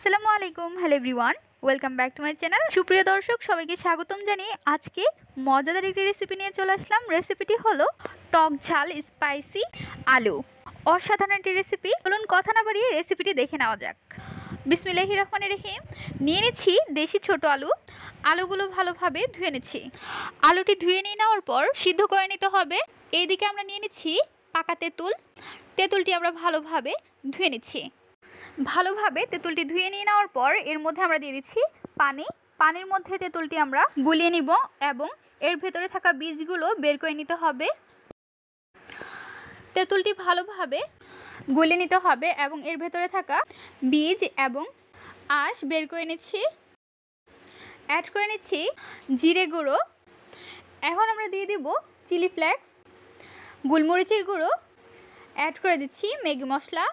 আসসালামু আলাইকুম, hello everyone, welcome back to my channel. সুপ্রিয় দর্শক, সবাইকে স্বাগতম জানিয়ে আজকে মজাদার একটি রেসিপি নিয়ে চলে আসলাম। রেসিপিটি হলো টক ঝাল স্পাইসি আলু। অসাধারণ একটি রেসিপি। চলুন কথা না বাড়িয়ে রেসিপিটি দেখে নেওয়া যাক। বিসমিল্লাহির রহমানির রহিম। নিয়ে নিচ্ছি দেশি ছোট আলু। আলুগুলো ভালোভাবে ধুয়ে নিচ্ছি। আলুটি ধুয়ে নিয়ে নেওয়ার পর সিদ্ধ করে নিতে হবে। এইদিকে আমরা নিয়ে নিচ্ছি পাকা তেঁতুল। তেঁতুলটি আমরা ভালোভাবে ধুয়ে নিচ্ছি। ভালোভাবে তেঁতুলটি ধুয়ে নিয়ে নেওয়ার পর এর মধ্যে আমরা দিয়ে দিচ্ছি পানি। পানির মধ্যে তেঁতুলটি আমরা গুলিয়ে নিব এবং এর ভেতরে থাকা বীজগুলো বের করে নিতে হবে। তেঁতুলটি ভালোভাবে গুলিয়ে নিতে হবে এবং এর ভেতরে থাকা বীজ এবং আঁশ বের করে নিচ্ছি। অ্যাড করে নিচ্ছি জিরে গুঁড়ো। এখন আমরা দিয়ে দিব চিলি ফ্লেক্স, গোলমরিচের গুঁড়ো, অ্যাড করে দিচ্ছি ম্যাগি মশলা।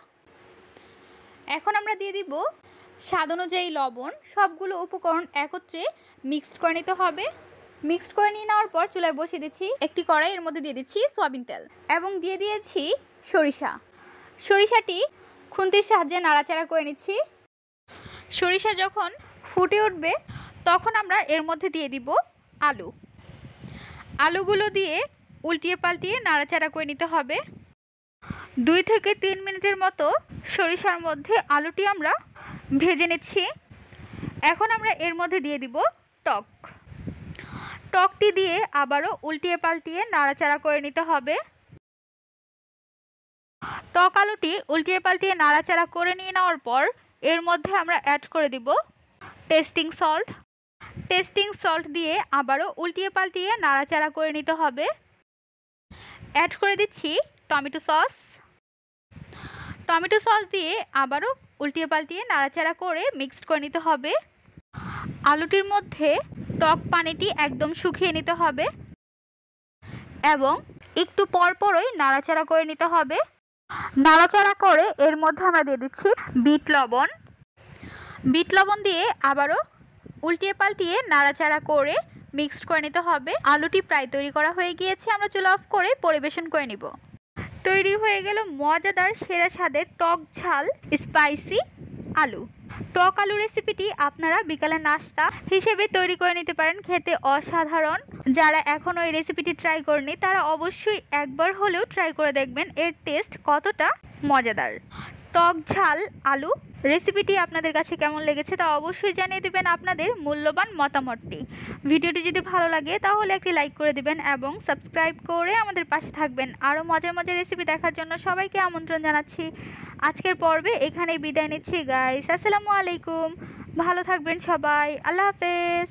এখন আমরা দিয়ে দিব স্বাদ অনুযায়ী লবণ। সবগুলো উপকরণ একত্রে মিক্সড করে নিতে হবে। মিক্সড করে নিয়ে নেওয়ার পর চুলায় বসিয়ে দিচ্ছি একটি কড়াই। এর মধ্যে দিয়ে দিচ্ছি সয়াবিন তেল এবং দিয়ে দিয়েছি সরিষা। সরিষাটি খুন্তির সাহায্যে নাড়াচাড়া করে নিচ্ছি। সরিষা যখন ফুটে উঠবে তখন আমরা এর মধ্যে দিয়ে দিব আলু। আলুগুলো দিয়ে উল্টিয়ে পাল্টিয়ে নাড়াচাড়া করে নিতে হবে। 2 থেকে 3 মিনিটের মতো সরিষার মধ্যে আলুটি আমরা ভেজে নিচ্ছি। এখন আমরা এর মধ্যে দিয়ে দিব টক। টকটি দিয়ে আবারও উল্টিয়ে পাল্টিয়ে নাড়াচাড়া করে নিতে হবে। টক আলুটি উল্টিয়ে পাল্টিয়ে নাড়াচাড়া করে নিয়ে নেওয়ার পর এর মধ্যে আমরা অ্যাড করে দিব টেস্টিং সল্ট। টেস্টিং সল্ট দিয়ে আবারও উল্টিয়ে পাল্টিয়ে নাড়াচাড়া করে নিতে হবে। অ্যাড করে দিচ্ছি টমেটো সস। টমেটো সস দিয়ে আবারও উল্টিয়ে পাল্টিয়ে নাড়াচাড়া করে মিক্সড করে নিতে হবে। আলুটির মধ্যে টক পানিটি একদম শুকিয়ে নিতে হবে এবং একটু পরপরই নাড়াচাড়া করে নিতে হবে। নাড়াচাড়া করে এর মধ্যে আমরা দিয়ে দিচ্ছি বিট লবণ। বিট লবণ দিয়ে আবারও উল্টিয়ে পাল্টিয়ে নাড়াচাড়া করে মিক্সড করে নিতে হবে। আলুটি প্রায় তৈরি করা হয়ে গিয়েছে। আমরা চুলা অফ করে পরিবেশন করে নিব। তৈরি হয়ে গেল মজাদার সেরা স্বাদের টক ঝাল স্পাইসি আলু। টক আলু রেসিপিটি আপনারা বিকালে নাস্তা হিসেবে তৈরি করে নিতে পারেন। খেতে অসাধারণ। যারা এখনও এই রেসিপিটি ট্রাই করেনি তারা অবশ্যই একবার হলেও ট্রাই করে দেখবেন এর টেস্ট কতটা মজাদার। টক ঝাল আলু রেসিপিটি আপনাদের কাছে কেমন লেগেছে তা অবশ্যই জানিয়ে দেবেন আপনাদের মূল্যবান মতামতটি। ভিডিওটি যদি ভালো লাগে তাহলে একটি লাইক করে দিবেন এবং সাবস্ক্রাইব করে আমাদের পাশে থাকবেন। আরও মজার মজার রেসিপি দেখার জন্য সবাইকে আমন্ত্রণ জানাচ্ছি। আজকের পর্বে এখানেই বিদায় নিচ্ছি গাইস। আসসালামু আলাইকুম। ভালো থাকবেন সবাই। আল্লাহ হাফেজ।